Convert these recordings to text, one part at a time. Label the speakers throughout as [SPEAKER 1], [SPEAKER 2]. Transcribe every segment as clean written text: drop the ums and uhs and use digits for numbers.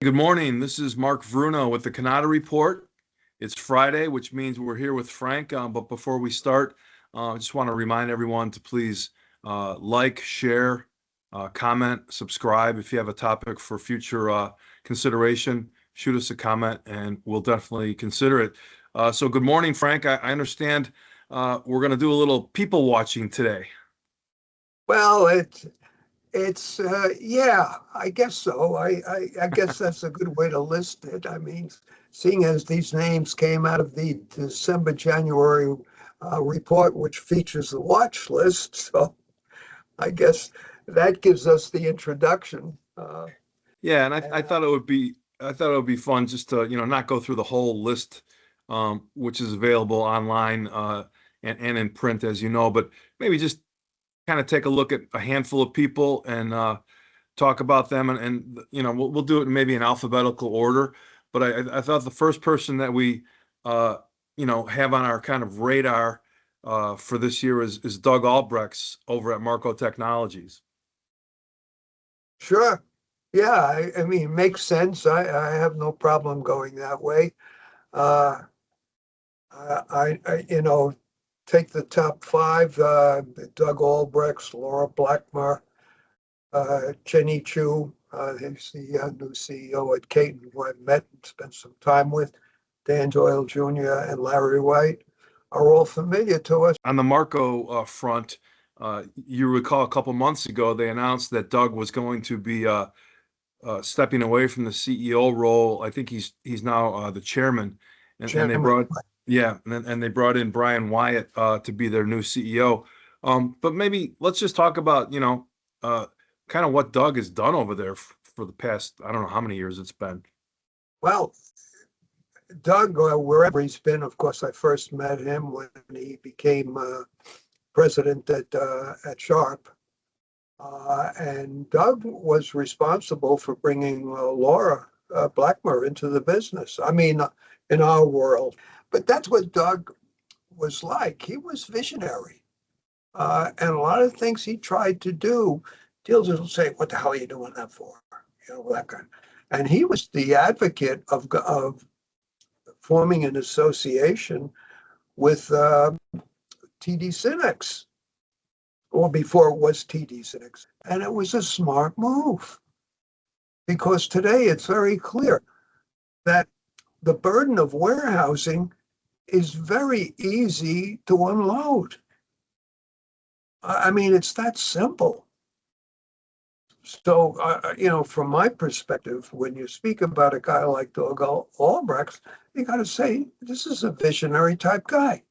[SPEAKER 1] Good morning. This is Mark Vruno with the Cannata Report. It's Friday, which means we're here with Frank. But before we start, I just want to remind everyone to please like, share, comment, subscribe. If you have a topic for future consideration, shoot us a comment and we'll definitely consider it. So good morning, Frank. I understand we're going to do a little people watching today.
[SPEAKER 2] Well, it's yeah, I guess so. I guess that's a good way to list it. I mean, seeing as these names came out of the December-January report, which features the watch list, so I guess that gives us the introduction.
[SPEAKER 1] Yeah, and I thought it would be fun just to not go through the whole list, which is available online and in print, as you know, but maybe just kind of take a look at a handful of people and talk about them, and we'll do it maybe in alphabetical order. But I thought the first person that we have on our kind of radar for this year is Doug Albregts over at Marco Technologies.
[SPEAKER 2] Sure. Yeah, I mean, it makes sense. I have no problem going that way. I take the top five, Doug Albregts, Laura Blackmer, Jenny Chu, he's the new CEO at Caton, who I've met and spent some time with, Dan Doyle Jr. and Larry White are all familiar to us.
[SPEAKER 1] On the Marco front, you recall a couple months ago, they announced that Doug was going to be stepping away from the CEO role. I think he's now the chairman, and they brought and they brought in Brian Wyatt to be their new CEO. But maybe let's just talk about kind of what Doug has done over there for the past, I don't know how many years it's been.
[SPEAKER 2] Well, Doug, wherever he's been, of course, I first met him when he became president at Sharp. And Doug was responsible for bringing Laura Blackmer into the business. I mean, in our world. But that's what Doug was like. He was visionary. And a lot of things he tried to do, dealers will say, what the hell are you doing that for? That kind. And he was the advocate of forming an association with TD SYNNEX, or before it was TD SYNNEX. And it was a smart move, because today it's very clear that the burden of warehousing is very easy to unload. I mean, it's that simple. So, from my perspective, when you speak about a guy like Doug Albregts, you got to say, this is a visionary type guy.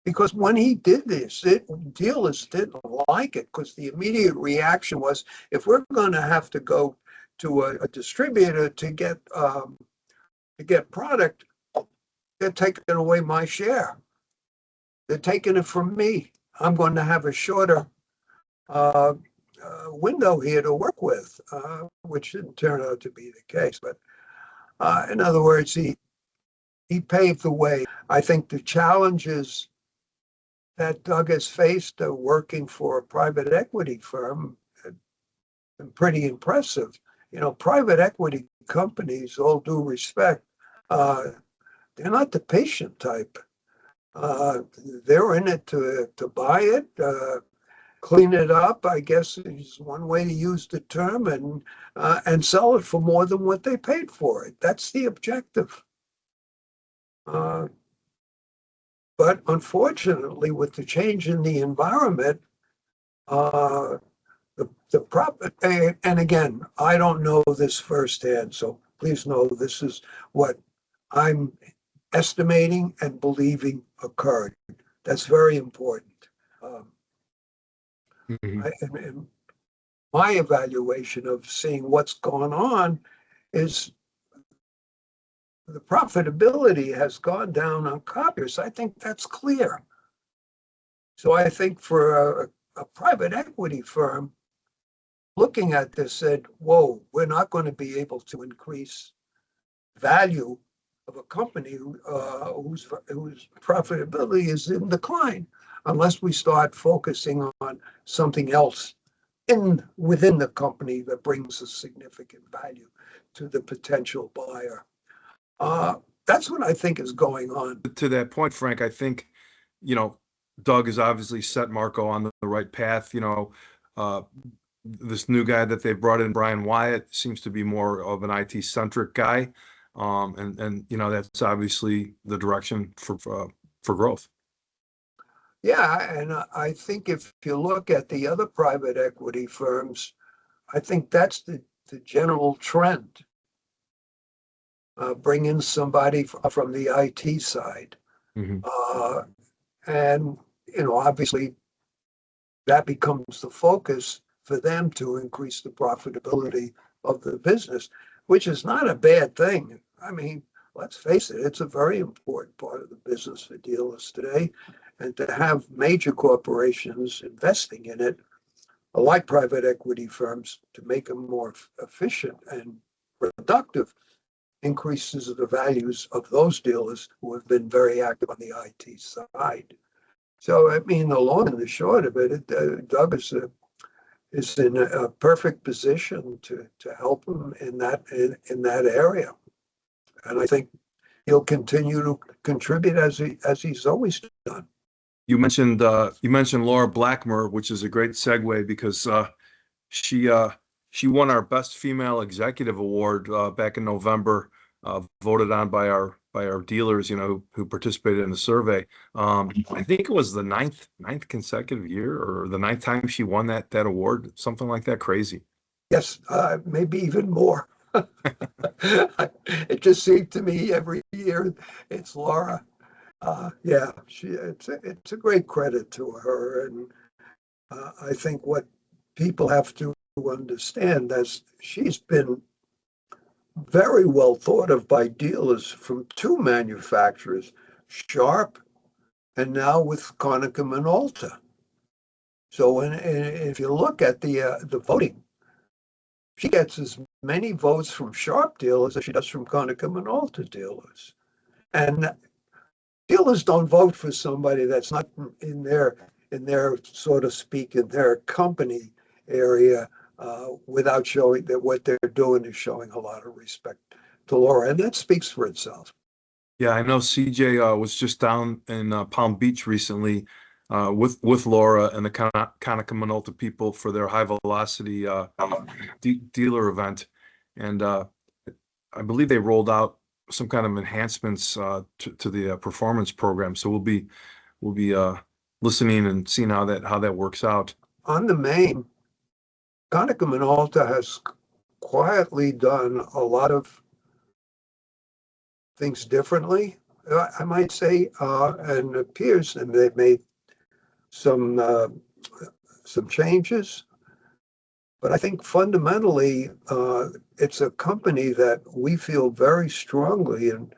[SPEAKER 2] Because when he did this, dealers didn't like it, because the immediate reaction was, if we're going to have to go to a distributor to get product, they're taking away my share. They're taking it from me. I'm going to have a shorter window here to work with, which didn't turn out to be the case. But in other words, he paved the way. I think the challenges that Doug has faced working for a private equity firm have been pretty impressive. Private equity companies, all due respect, they're not the patient type. They're in it to buy it, clean it up, I guess is one way to use the term, and sell it for more than what they paid for it. That's the objective. But unfortunately, with the change in the environment, the profit, and again, I don't know this firsthand, so please know this is what I'm estimating and believing occurred. That's very important. And my evaluation of seeing what's going on is the profitability has gone down on copiers. I think that's clear. So I think for a private equity firm looking at this said, whoa, we're not going to be able to increase value of a company whose profitability is in decline unless we start focusing on something else within the company that brings a significant value to the potential buyer. That's what I think is going on.
[SPEAKER 1] To that point, Frank, I think, you know, Doug has obviously set Marco on the right path. This new guy that they brought in, Brian Wyatt, seems to be more of an IT-centric guy. And that's obviously the direction for growth.
[SPEAKER 2] Yeah, and I think if you look at the other private equity firms, I think that's the general trend. Bring in somebody from the IT side.
[SPEAKER 1] Mhm.
[SPEAKER 2] And, obviously that becomes the focus for them to increase the profitability of the business, which is not a bad thing. I mean, let's face it, it's a very important part of the business for dealers today. And to have major corporations investing in it, like private equity firms, to make them more efficient and productive, increases the values of those dealers who have been very active on the IT side. So, I mean, the long and the short of it, Doug is in a perfect position to help them in that area, and I think he'll continue to contribute as he's always done.
[SPEAKER 1] You mentioned Laura Blackmer, which is a great segue because she won our Best Female Executive Award back in November, voted on by our dealers, who participated in the survey. I think it was the ninth consecutive year, or the ninth time she won that award, something like that. Crazy.
[SPEAKER 2] Yes, maybe even more. It just seemed to me every year it's Laura. Yeah, it's a great credit to her, and I think what people have to understand is she's been very well thought of by dealers from two manufacturers, Sharp and now with Konica Minolta. So if you look at the voting, she gets as many votes from Sharp dealers as she does from Konica Minolta dealers. And dealers don't vote for somebody that's not in their, so to speak, in their company area, without showing that what they're doing is showing a lot of respect to Laura. And that speaks for itself.
[SPEAKER 1] Yeah, I know CJ was just down in Palm Beach recently with Laura and the Konica Minolta people for their high velocity dealer event, and I believe they rolled out some kind of enhancements to the performance program. So we'll be listening and seeing how that works out.
[SPEAKER 2] On the main, Konica Minolta has quietly done a lot of things differently, I might say, and it appears, and they've made some changes. But I think fundamentally, it's a company that we feel very strongly in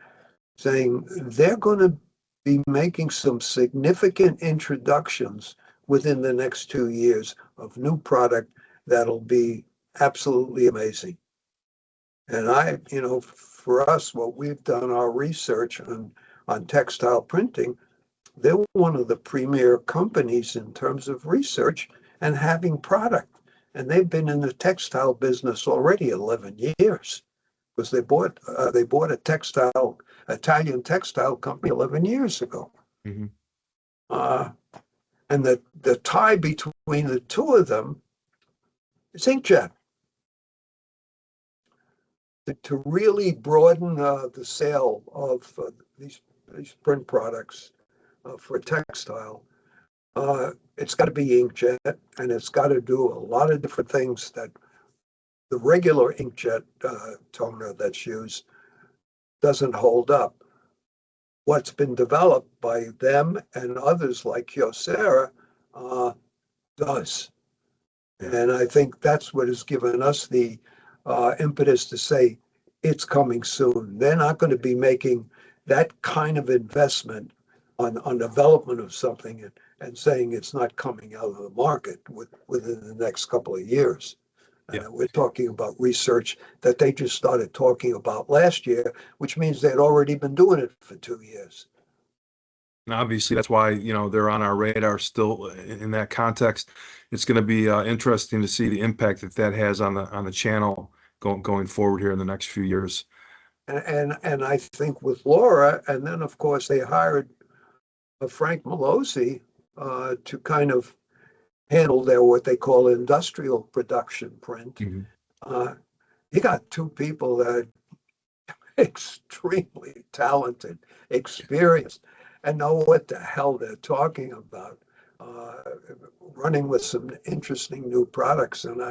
[SPEAKER 2] saying they're going to be making some significant introductions within the next 2 years of new product that'll be absolutely amazing. And for us, what we've done, our research on textile printing, they're one of the premier companies in terms of research and having product. And they've been in the textile business already 11 years because they bought a Italian textile company 11 years ago.
[SPEAKER 1] Mm-hmm.
[SPEAKER 2] And the tie between the two of them is inkjet. To really broaden the sale of these print products for textile, it's got to be inkjet, and it's got to do a lot of different things that the regular inkjet toner that's used doesn't hold up. What's been developed by them and others like Kyocera does. And I think that's what has given us the impetus to say it's coming soon. They're not going to be making that kind of investment on development of something and saying it's not coming out of the market within the next couple of years.
[SPEAKER 1] Yeah.
[SPEAKER 2] We're talking about research that they just started talking about last year, which means they'd already been doing it for 2 years.
[SPEAKER 1] And obviously, that's why, they're on our radar still in that context. It's going to be interesting to see the impact that has on the channel going forward here in the next few years.
[SPEAKER 2] And I think with Laura, and then of course they hired Frank Mallozzi to kind of handle their what they call industrial production print.
[SPEAKER 1] Mhm.
[SPEAKER 2] You got two people that are extremely talented, experienced, and know what the hell they're talking about. Running with some interesting new products, and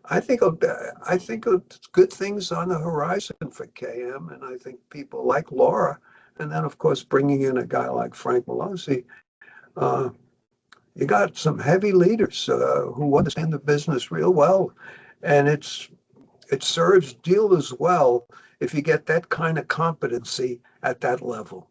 [SPEAKER 2] I think it's good things on the horizon for KM, and I think people like Laura, and then of course bringing in a guy like Frank Mallozzi, you got some heavy leaders who understand the business real well, and it serves dealers well if you get that kind of competency at that level.